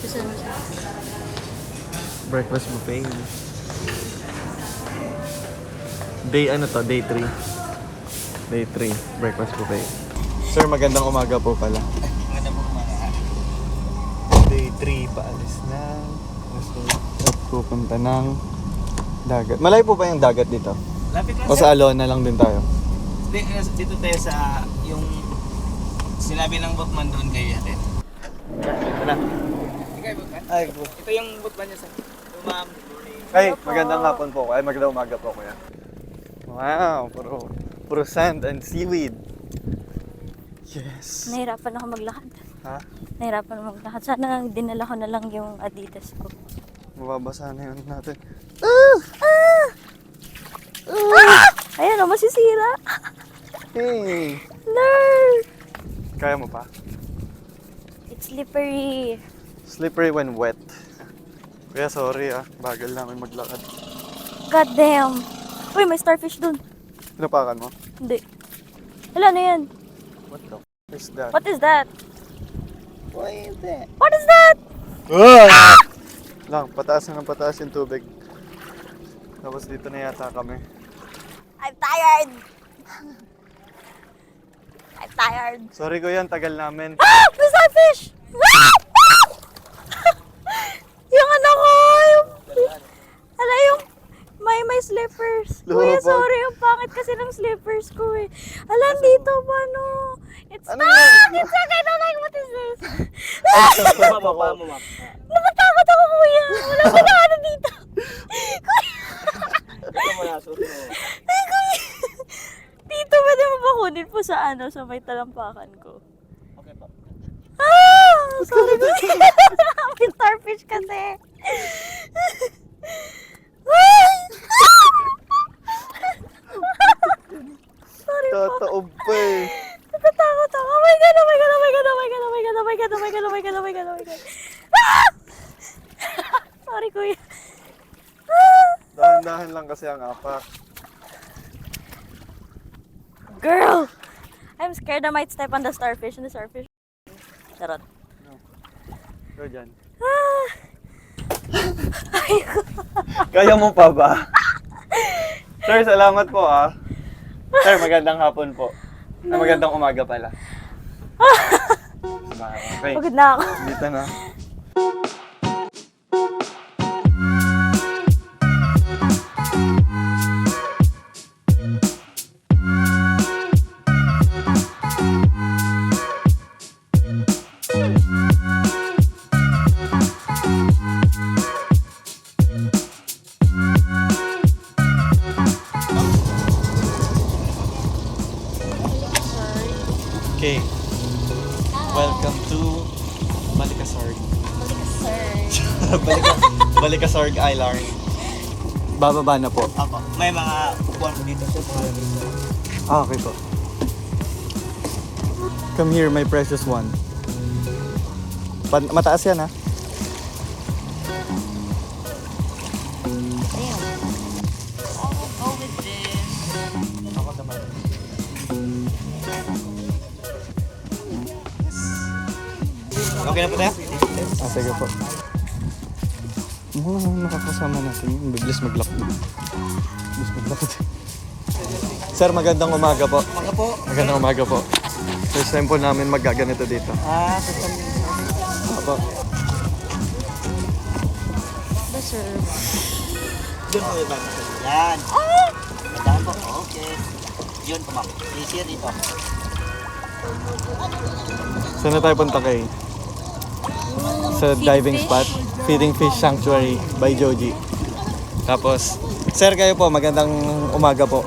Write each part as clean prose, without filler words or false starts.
Kasi ano siya? Breakfast buffet. Day ano to? Day 3. Day 3. Breakfast buffet. Sir, magandang umaga po pala. Maganda po mga Day 3, paalis na. At pupunta ng dagat. Malayo po ba yung dagat dito? lapit lang O sa Alona lang din tayo? dito tayo sa yung sinabi ng boatman doon kayo natin. Ito na. Ikaw boatman? Ay, po. Ito yung boatman niya sa ma'am. Ay, magandang hapon po. Ay, magandang umaga po kuya. Wow, puro sand and seaweed. Yes. Nahirapan ako maglakad. Ha? Nahirapan ako maglakad. Sana dinala ko na lang yung Adidas ko. Mababasa na yun natin. Ayan o, masisira. Hey! Nerd! Kaya mo pa? It's slippery. Slippery when wet. Kuya, sorry bagal namin maglakad. God damn. Uy, may starfish dun. Pinapakan mo? Hindi. Wala na yan. What the is that? What is that? What is that? What is that? Lang, pataas na ng pataas yung tubig. Tapos dito na yata kami. I'm tired. I'm tired. Sorry kuya, ang tagal namin. Ah! May starfish! Yung ano ko, yung may slippers. Kuya, Lumabag. sorry, ang pangit kasi ng slippers ko eh. Alam dito ba, no? It's Ano stuck! yan? It's stuck! I don't like what is this? Baba mo ma'am. Natatakot ako, kuya. Wala ko na ano dito. Ito mo na suot mo. Ay, kuya. Dito, pwede mo ba kunin po sa ano, sa may talampakan ko? Okay po. Ah! Sorry, kuya. May starfish kasi. Sorry po. Tataob pa eh. Natatakot ako. Oh my God, oh my God, oh my God, oh my God, oh my God, oh my God, oh my God, oh my God, oh my God, oh my God. Ah! Sorry, kuya. Dahan-dahan lang kasi ang apak. Girl! I'm scared I might step on the starfish and the starfish. Charot. Go dyan. Ah! Kaya mo pa ba? Sir, salamat po Sir, magandang hapon po. Ay, magandang umaga pala. Okay, Pagod na ako. dito na. Okay. Welcome to Balikasarg. Balikasarg Island. Bababa na po. Ako. May mga upuan dito sa mga dito. Okay po. Come here, my precious one. Mataas yan I will go with this. Ako naman. Okay na po tayo? Sige po. Nakakasama natin yun. Bilis maglakad. Bilis maglakad. Sir, magandang umaga po. Mga po. Magandang umaga po. First time po namin maggaganito dito. Sasama Apo. Deserve. Doon po yung bang. Yan. Tandaan po. Okay. Yun po ma'am. Easier dito. Saan na tayo punta kay? Sa diving spot. Feeding Fish Sanctuary by Joji. Tapos, sir kayo po, magandang umaga po.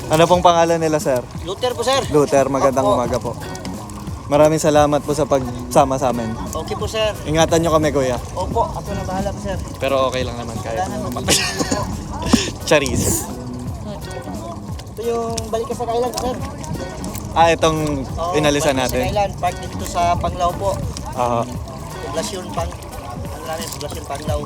Ano pong pangalan nila, sir? Luther po sir. Luther, magandang Opo. umaga po. Maraming salamat po sa pagsama sa amin. Okay po sir. Ingatan nyo kami, kuya. Opo. Ako na bahala po sir. Pero okay lang naman kahit Wala naman. Charis. Ito yung Balikasarg Island sir. Itong inalisan natin. Balikasarg Island. Park dito sa Panglao po. Ah, Poblasyon Poblasyon Panglao.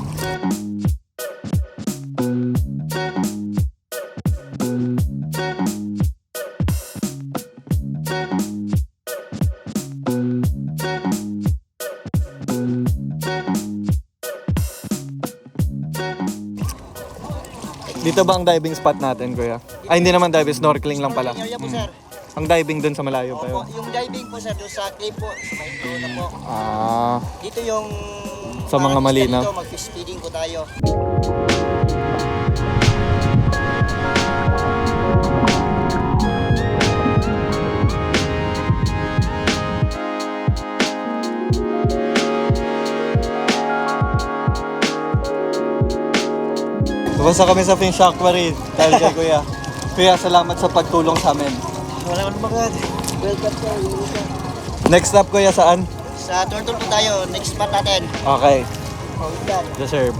Dito ba ang diving spot natin, kuya? Ay, hindi naman diving, snorkeling lang pala. Area po, sir. Ang diving dun sa malayo pa Opo, yun. yung diving po, sir, doon sa cave po, sa may na po. Ah, Dito yung... Sa mga malinaw. Dito, mag-fish feeding po tayo. Basta kami sa Fish Aquary dahil kay kuya. Kuya, salamat sa pagtulong sa amin. Wala ko naman. Welcome, sir. Next stop, kuya, saan? Sa turtle po tayo, next spot natin. Okay, Oh, done. deserve.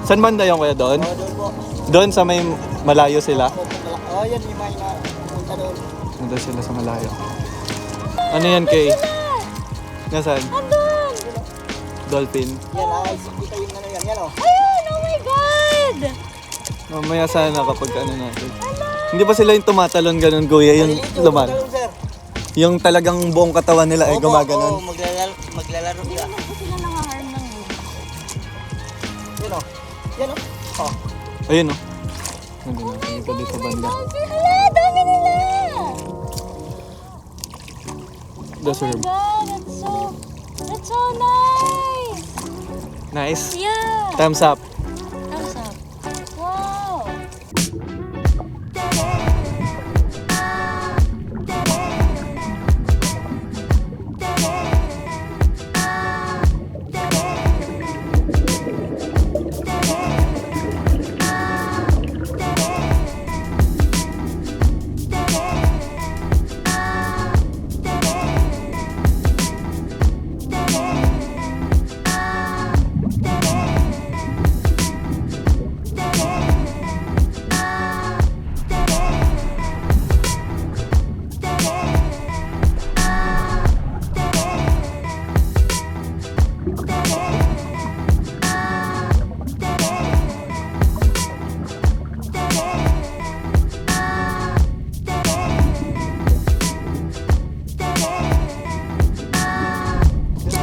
Saan banda yung kuya doon? Oh, doon po. Doon sa may malayo sila? Oh, yan yung mga punta doon. Doon sila sa malayo. Ano yan, Kay? Nasaan? Andun! Dolphin. Yan, kita yung ano yan. Yan, oh. Ayun! Oh my God! Mamaya sana kapag ano natin. Hindi ba sila yung tumatalon ganun, kuya? Yung Maliliit luman? talong, sir. Yung talagang buong katawan nila ay Opo, gumaganon. oo, maglalaro sila. Hindi po sila nakaharm ng Yan, oh. Yan, oh. Oh. Ayun, oh. Nandun natin ito dito banda. Hala! Dami nila! Deserve. God, that's so nice! Nice. Yeah! Thumbs up. Thumbs up. Wow!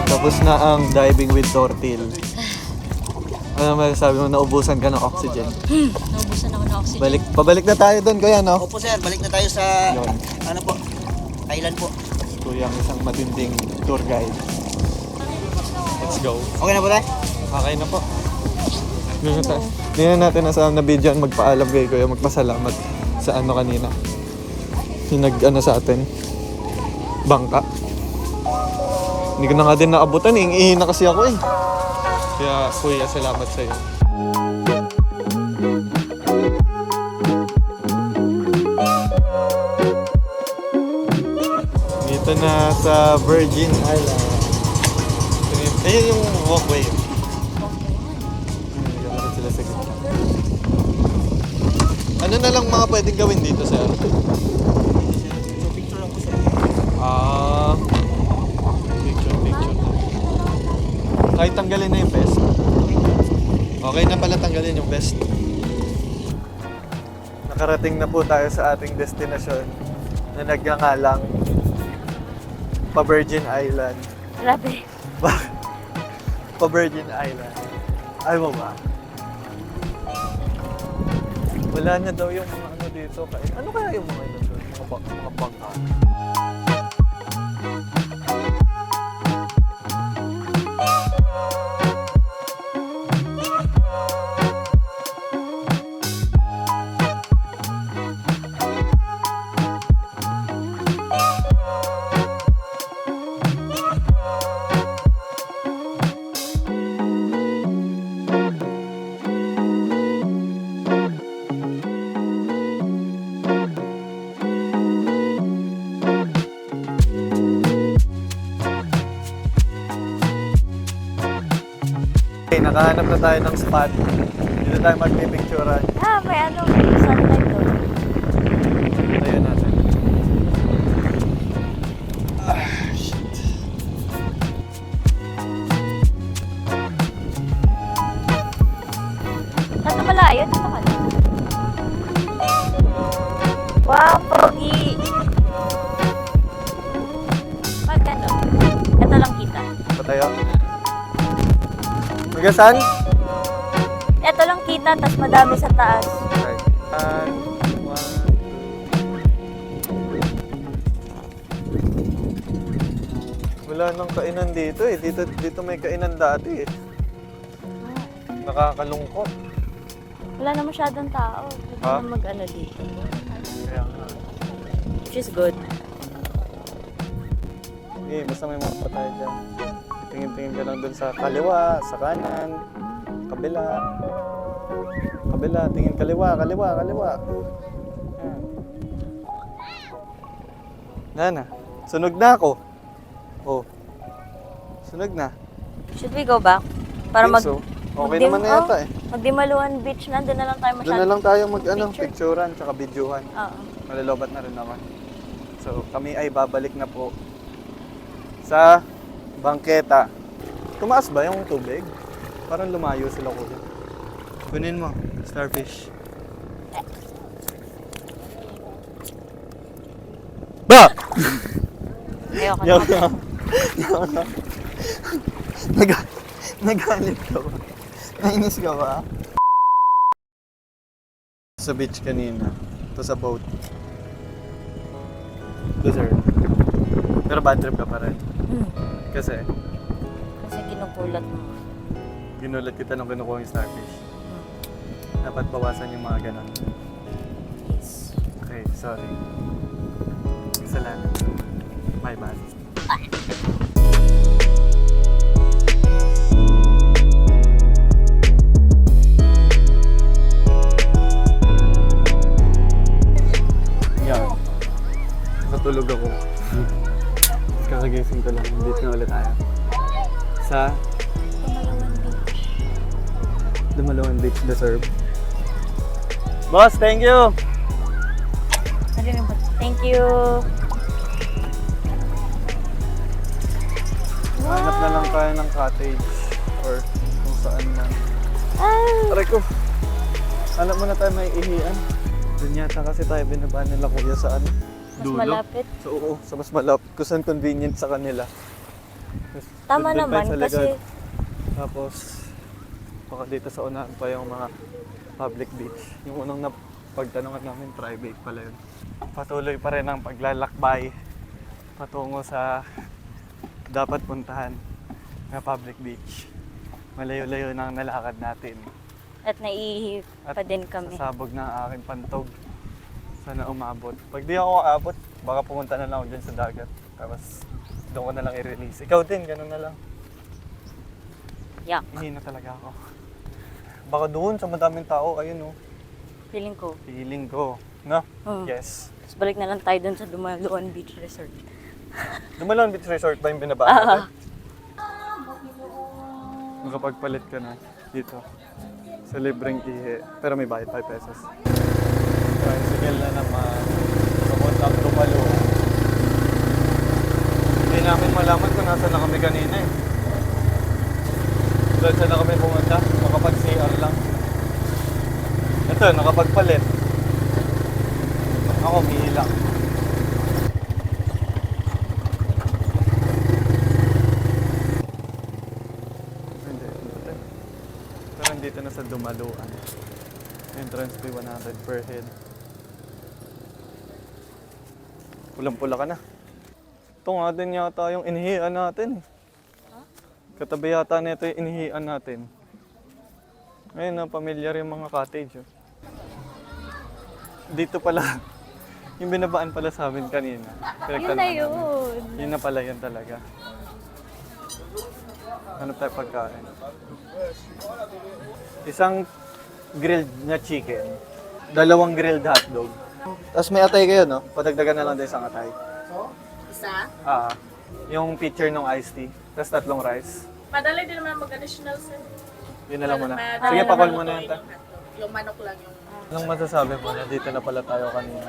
Tapos na ang diving with turtle. Ano masasabi mo, naubusan ka ng oxygen? Naubusan ako ng oxygen. Pabalik na tayo doon, kuya, no? Opo, sir. Balik na tayo sa... Yun. Ano po? Island po. Kuya, ang isang matinding tour guide. Let's go. Okay na po tayo? Okay na po. Hindi na natin nasa na-videoan magpaalam kay kuya, magpasalamat sa ano kanina. Yung nag-ano sa atin. Bangka. Hindi ko na nga din naabutan, ihi na kasi ako eh. Kaya kuya, salamat sa iyo. Dito na sa Virgin Island. Ayun yung walkway. Nagkakaroon sila sa gitna. Ano na lang mga pwedeng gawin dito, sir? So, picture lang po, sir. Picture na. Kahit tanggalin na yung vest. Okay na pala tanggalin yung vest. Nakarating na po tayo sa ating destinasyon na nagngangalang Pa-Virgin Island. Grabe. Pa-Virgin Island. Ay mo ba? Wala na daw yung mga ano dito. Ano kaya yung mga ano doon? Mga bangka. Okay, nakahanap na tayo ng spot. Dito tayo magpipicturean. Ah, may ano, may sunlight doon. Tayo natin. Dito malayo, dito ka lang. Wow, pogi! Magkano? Ito lang kita. Pa tayo. Magasan? Ito lang kita, tas madami sa taas. Okay. One, wala nang kainan dito eh. Dito may kainan dati eh. Nakakalungkot. Wala na masyadong tao. Hindi Ha? na mag-ano dito. Kaya nga. Which is good. Eh, basta may mga tayo dyan. Tingin-tingin ka lang dun sa kaliwa, sa kanan, kabila. Kabila, tingin kaliwa. Yan. Na. Sunog na ako. Oh. Sunog na. Should we go back? Para Think so. Okay naman na yata eh. Magdimaluan Beach na. Doon na lang tayo Doon masyadong. na lang tayo Picture. picturean tsaka videohan. Oo. Malalobat na rin naman. So, kami ay babalik na po sa bangketa. Tumaas ba yung tubig? Parang lumayo sila kuya. Kunin mo, starfish. Ba! Ayoko na. Yaw. Nagalit ka ba? Nainis ka ba? Sa beach kanina. Ito sa boat. Dessert. Pero bad trip ka pa rin. Kasi Kasi kinukulat mo. ginulat kita nung kinukuha yung starfish. Dapat bawasan yung mga ganon. Yes. Okay, sorry. Kasalanan. My bad. Yeah. Natulog ako. Kakagising ko lang. Dito na ulit tayo. Sa Dumalawan Beach. Dumalawan Beach Deserve. Boss, thank you! Thank you. Hanap na lang tayo ng cottage or kung saan man. Ah, Aray ko! Hanap muna tayo may ihian. Doon yata kasi tayo binaba nila kuya sa ano? mas malapit. So, oo, sa mas malapit. Kung saan convenient sa kanila. Tama Doon tayo naman sa kasi likod. Tapos, baka dito sa unahan pa yung mga public beach. Yung unang pagtanungan namin, private pala yun. Patuloy pa rin ang paglalakbay patungo sa dapat puntahan na public beach. Malayo-layo na ang nalakad natin. at naiihi pa din kami. Sasabog na ang aking pantog. Sana umabot. Pag di ako aabot, baka pumunta na lang ako dyan sa dagat. Tapos doon ko na lang i-release. Ikaw din, ganun na lang. Yeah, Ihina talaga ako. Baka doon sa madaming tao, ayun oh. feeling ko. Feeling ko. No? Hmm. Yes. Tapos balik na lang tayo dun sa Dumalawan Beach Resort. Dumalang Beach Resort ba yung binabaan natin? Makapagpalit ka na dito. Sa libreng ihi. Pero may bayad 5 pesos. Tricycle na naman. Papuntang Dumalawan. Hindi namin malaman kung nasa na kami kanina eh. Doon saan na kami pumunta. Makapag-CR lang. Ito, nakapagpalit. Ako, umiilang. Hindi, dito. Pero dito na sa Dumaluan. Entrance fee 100 per head. Pulang-pula ka na. Ito nga din yata yung inihian natin. Katabi yata nito yung inihian natin. Ngayon na, familiar yung mga cottage. Oh. Dito pala, yung binabaan pala sa amin kanina. Yun na yun. Yun na pala yun talaga. Hanap tayo pagkain. Isang grilled na chicken. 2 grilled hotdog. Tapos may atay kayo, no? Padagdagan na lang din isang atay. Isa? Yung pitcher ng iced tea. Tapos 3 rice. Madali din naman mag-additional sir. Yun na lang muna. Madali Sige, naman pakol mo na yun. Ta. Yung manok lang yung... Anong masasabi mo na dito na pala tayo kanina?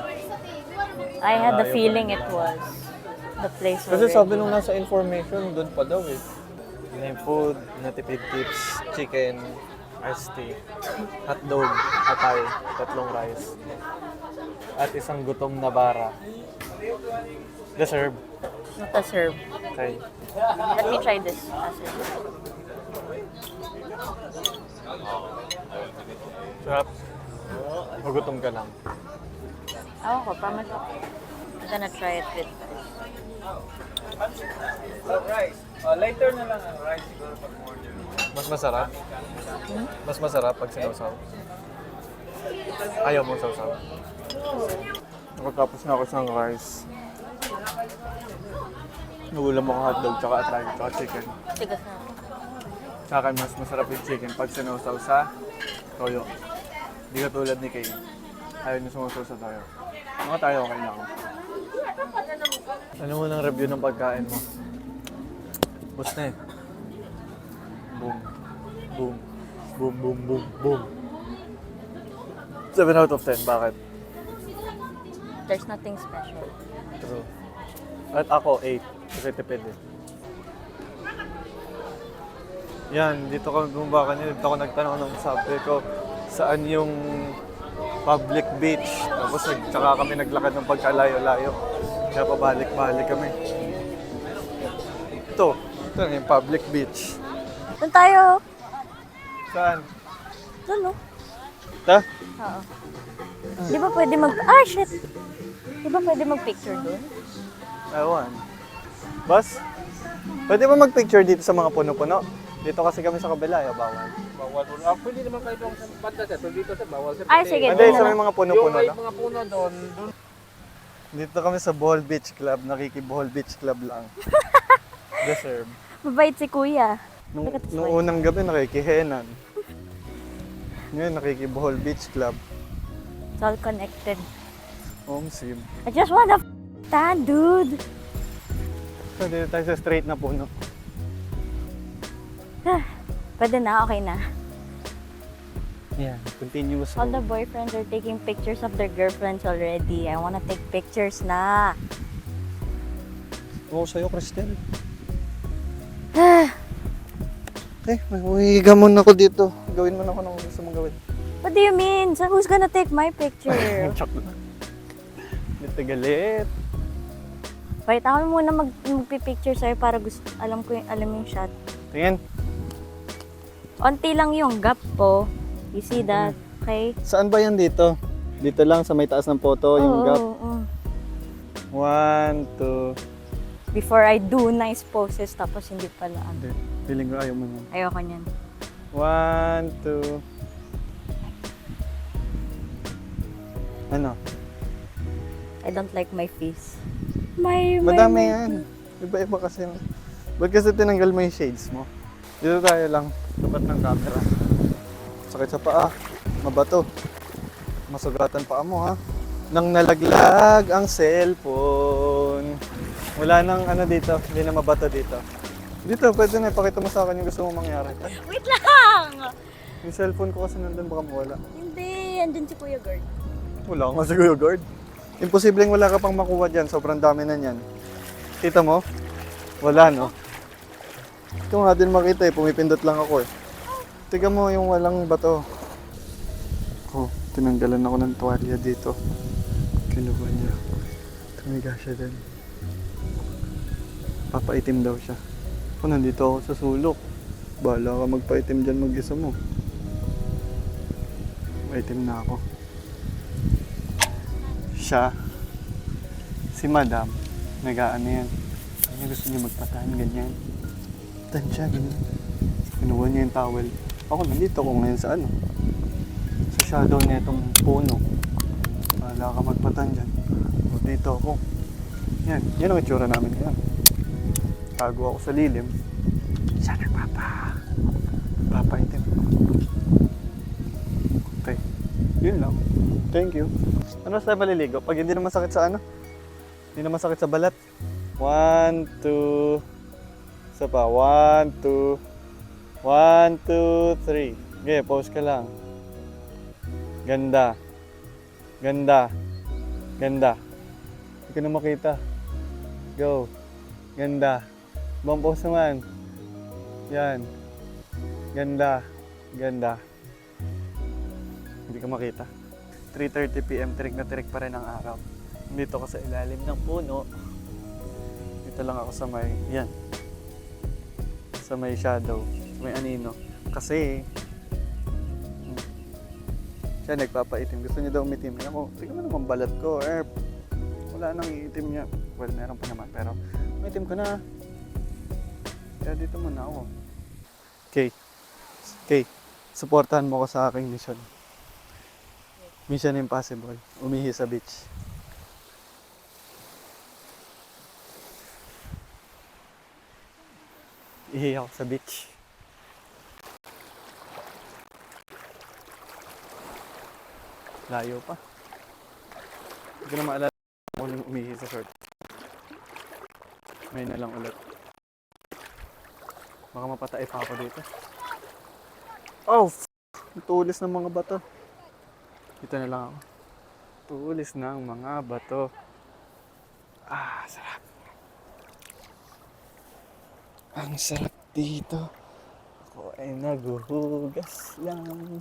I had the feeling it was the place Kasi already. sabi nung nasa information, doon pa daw eh. Yun yung food, natipid tips, chicken, iced tea, hotdog, atay, 3 rice, at isang gutom na bara. Deserve. Not a serve. Okay. Let me try this. Sarap. Magutom ka lang. Ako, promise ako. I'm gonna try it with Rice. Later na lang ang rice siguro pag order. Mas masarap? Mas masarap pag sinawsaw? Ayaw mo sausaw? Nakatapos na ako sa rice. Nagulam ako hotdog, tsaka atay, tsaka chicken. tigas na. Sa akin, mas masarap yung chicken pag sinawsaw sa toyo. Hindi ka tulad ni Kay. Ayaw niyo sumusaw sa toyo. Mga tayo, okay lang. Ano mo ng review ng pagkain mo? Bus na eh. Boom. Boom. Boom, boom, boom, boom. 7 out of 10. Bakit? There's nothing special. True. At ako, 8. Kasi tipid eh. Yan, dito kami bumaba kanina. Dito ako nagtanong ng subway ko saan yung public beach. Tapos tsaka kami naglakad ng pagkalayo-layo. Kaya pabalik-balik kami. Ito lang yung public beach. Doon tayo. Saan? Doon, no? Ta? Oo. Di ba pwede mag... Ah, shit! Di ba pwede mag-picture doon? Ewan. Bas? Pwede ba mag-picture dito sa mga puno-puno? Dito kasi kami sa kabila, bawal. Bawal po. Pwede naman kayo doon sa banda sa dito sa bawal sa Ay, sige. Hindi, doon na sa lang. may mga Yung puno-puno may lang. mga puno doon, Dito kami sa Bohol Beach Club, nakiki-Bohol Beach Club lang. Deserve. Mabait si kuya. Nung, Look at this nung way. unang gabi, nakikihenan. Ngayon, nakiki-Bohol Beach Club. It's all connected. Sim. I just wanna tan, dude. So, dito tayo sa straight na puno. Pwede na, okay na. Yan, continuous All the road. boyfriends are taking pictures of their girlfriends already. I wanna take pictures na. Oo, sa'yo, Cristel. Okay, mahihiga muna ako dito. Gawin mo na ako ng gusto mong gawin. What do you mean? So who's gonna take my picture? Chok lang. Dito galit. Wait, ako muna magpipicture sa'yo para gusto, alam yung shot. Tingin, Onti lang yung gap po. You see that? Okay? saan ba yan dito? Dito lang sa may taas ng photo, yung gap. oo. 1, 2, Before I do nice poses, tapos hindi pala. Hindi. Feeling ko ayaw mo nun. Ayoko niyan. 1, 2. Ano? I don't like my face. My Madami yan. Iba-iba kasi. Ba't kasi tinanggal mo yung shades mo? Dito tayo lang. Tapat ng camera. Sakit sa paa. Mabato. Masugatan paa mo ha. Nang nalaglag ang cellphone. Wala nang ano dito. Hindi na mabato dito. Dito, pwede na. Ipakita mo sa akin yung gusto mong mangyari. Wait lang! Yung cellphone ko kasi nandun baka mawala. Hindi, andun si Kuya Gord. Wala nga siguro, guard. Imposibleng wala ka pang makuha dyan. Sobrang dami na yan. Kita mo? Wala, no? Ito nga din makita eh. Pumipindot lang ako eh. Tiga mo yung walang bato. Oh, tinanggalan ako ng tuwalya dito. Kinuha niya. Tumiga siya din. Papaitim daw siya. Ako nandito ako sa sulok. Bahala ka magpaitim dyan mag-isa mo. Paitim na ako. Siya, si Madam, nag-aano yan. Ano gusto niya magpatahan, ganyan. Tansya, ganyan. Kinuha niya yung towel. Ako, nandito ako ngayon sa ano. Sa shadow niya itong puno. Wala ka magpatan dyan. O, dito ako. Yan, yan ang itsura namin ngayon. Tago ako sa lilim. Siya papaitim. Okay, yun lang. Thank you. Ano sa maliligo? Pag hindi naman sakit sa ano? Hindi naman sakit sa balat. 1, 2. Isa pa. 1, 2. 1, 2, 3. Okay, pause ka lang. Ganda. Ganda. Ganda. Hindi ko na makita. Go. Ganda. Ibang pause naman. Yan. Ganda. Ganda. Hindi ko makita. 3:30 PM, tirik na tirik pa rin ang araw. Dito ko sa ilalim ng puno. Dito lang ako sa may, yan. Sa may shadow, sa may anino. Kasi, Siya nagpapaitim. Gusto niya daw umitim. Ako, tingnan mo naman balat ko. Wala nang iitim niya. Well, meron pa naman. Pero, umitim ko na. Kaya dito muna ako. Okay. Okay. Supportahan mo ko sa aking mission. Mission Impossible. Umihi sa beach. Ihi ako sa beach. Layo pa. Hindi ko na maalala kung anong umihi sa short. May na lang ulit. Baka mapatay pa ako dito. Oh! Ang tulis ng mga bato. Dito na lang ako. Tulis ng mga bato. Sarap. Ang sarap dito. Ako ay naghuhugas lang.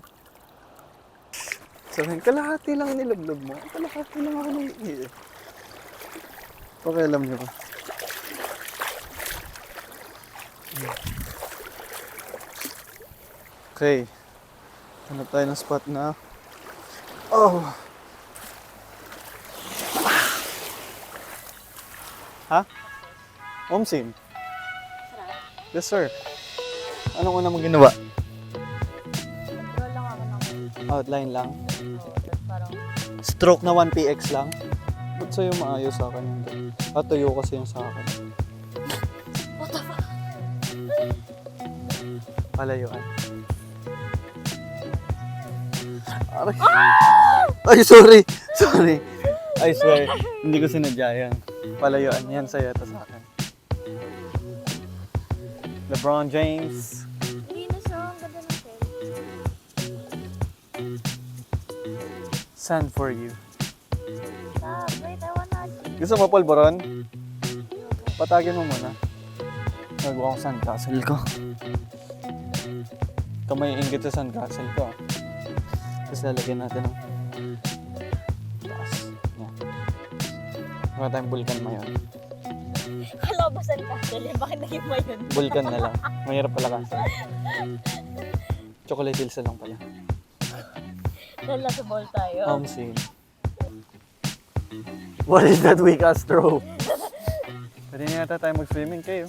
Sabihin, kalahati lang nilaglag mo. Kalahati lang ako naiihi. Pakialam niyo ba? Okay. Hanap tayo ng spot na. Oh! Ha? Omsim? Yes, sir. Anong una mong ginawa? Control lang ako ng Outline lang. parang Stroke na 1px lang. Ba't sa'yo maayos sa akin yun? Tuyo kasi yung sa akin. what the fuck? Palayuan. Aray. Ay, sorry. Sorry. I swear, hindi ko sinadya yan. Palayuan yan sa'yo ito sa akin. LeBron James. Hindi na siya. Ang ganda ng selfie. Sand for you. Stop. Wait, I wanna see. Gusto mo polvoron? Patagin mo muna. Nagawa ko sandcastle ko. Kamay inggit sa sandcastle ko. Tapos lalagyan natin ng taas. Yan. Wala tayong vulkan ngayon. Kalabasan ka. Dali, bakit naging ba yun? Vulkan na lang. Mahirap pala kasi. Chocolate hills na lang pala. Dala sa ball tayo. Omsim. What is that weak ass throw? Pwede na yata tayo mag-swimming kayo.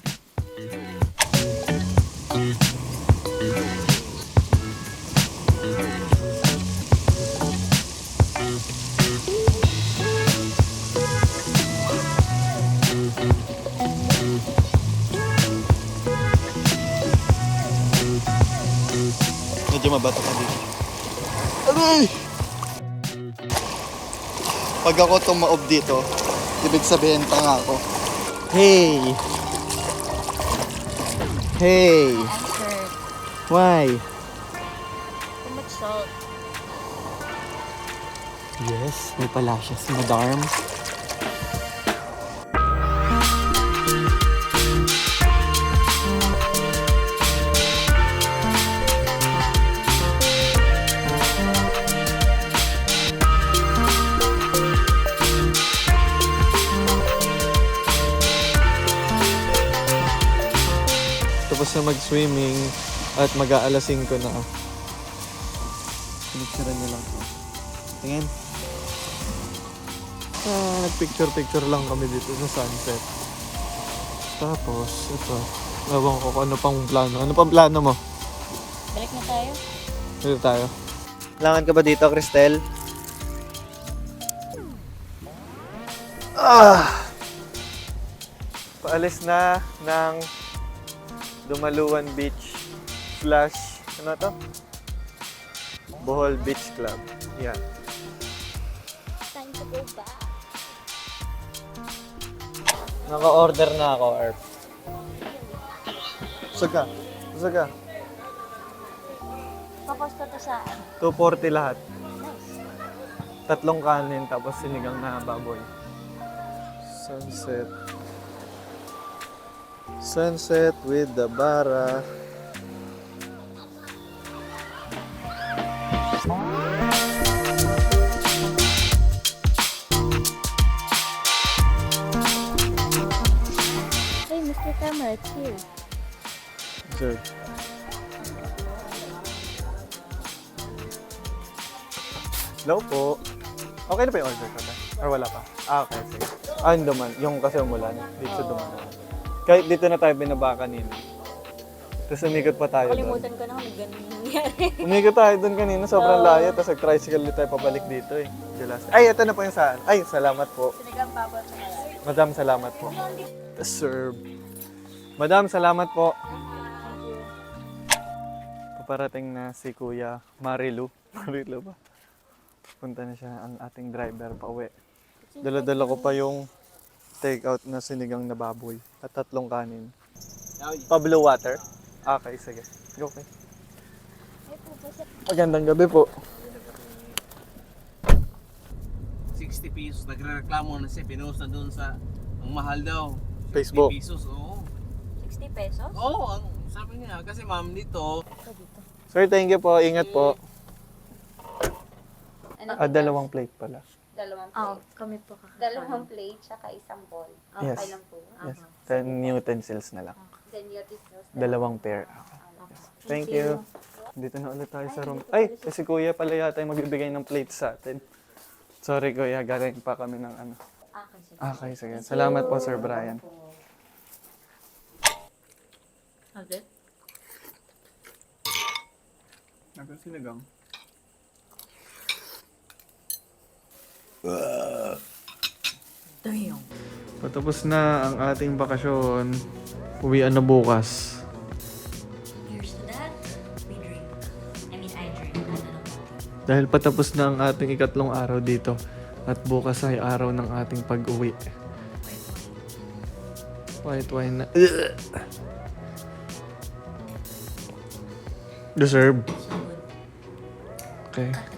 Medyo mabato ka dito. Aray! Pag ako tumaob dito, ibig sabihin tanga ako. Hey! Hey! Sir, Why? too much salt. Yes, may pala siya si Madam. Tapos na mag-swimming at mag-aalasin ko na. Pinicturean niyo lang po. Tingin. Nagpicture-picture lang kami dito sa sunset. Tapos, ito. Ewan ko kung ano pang plano. Ano pang plano mo? Balik na tayo. Dito tayo. Kailangan ka ba dito, Cristel? Paalis na ng Dumaluan Beach / ano to? Bohol Beach Club. Yan. Time to go back. Naka-order na ako, Erp. Saga. Pakosta to saan? 240 lahat. Nice. 3 kanin tapos sinigang na baboy. Sunset. Sunset with the bara. Hey, Mr. Camera, it's here. Sure. Hello po. Okay na pa yung order ko ba? Or wala pa? Okay, sige. Yung duman. Yung kasi umulan. Dito sa duman. Kahit dito na tayo binaba kanina. Tapos umikot pa tayo doon. Kalimutan ko na kung ganun nangyari. Umikot tayo doon kanina. Sobrang layo. Tapos nag-tricycle ulit tayo pabalik dito eh. Ay, ito na po yung saan. Ay, salamat po. Sinigang bawal na lang. Madam, salamat po. Serve. Madam, salamat po. Paparating na si Kuya Marilu. Marilu ba? Punta na siya ang ating driver pa uwi. Dala-dala ko pa yung take-out na sinigang na baboy at 3 kanin. Pa-blue water? Okay, sige. Okay. Magandang gabi po. 60 pesos, nagreklamo na siya, pinost na doon sa, ang mahal daw. 60 Facebook. pesos, oo. 60 pesos? Oo, ang sabi niya, kasi ma'am dito, Sir, thank you po. Ingat po. Ano? 2 plate pala. Dalawang Oo, plate. kami po ka. Dalawang plate, tsaka isang bowl. Yes. Okay lang po. Yes. 10 utensils na lang. Then your details. 2 pair. Thank you. Dito na ulit tayo sa room. Ay, si Kuya pala yata yung magbibigay ng plate sa atin. Sorry Kuya, galing pa kami ng ano. Okay, sige. Salamat po Sir Brian. Okay. Nagang sinigang. Damn. Patapos na ang ating bakasyon. Uwian na bukas. Here's to that, we drink. I drink. I don't know. Dahil patapos na ang ating 3 araw dito. At bukas ay araw ng ating pag-uwi. White wine na. Deserve. So good. Okay. Cut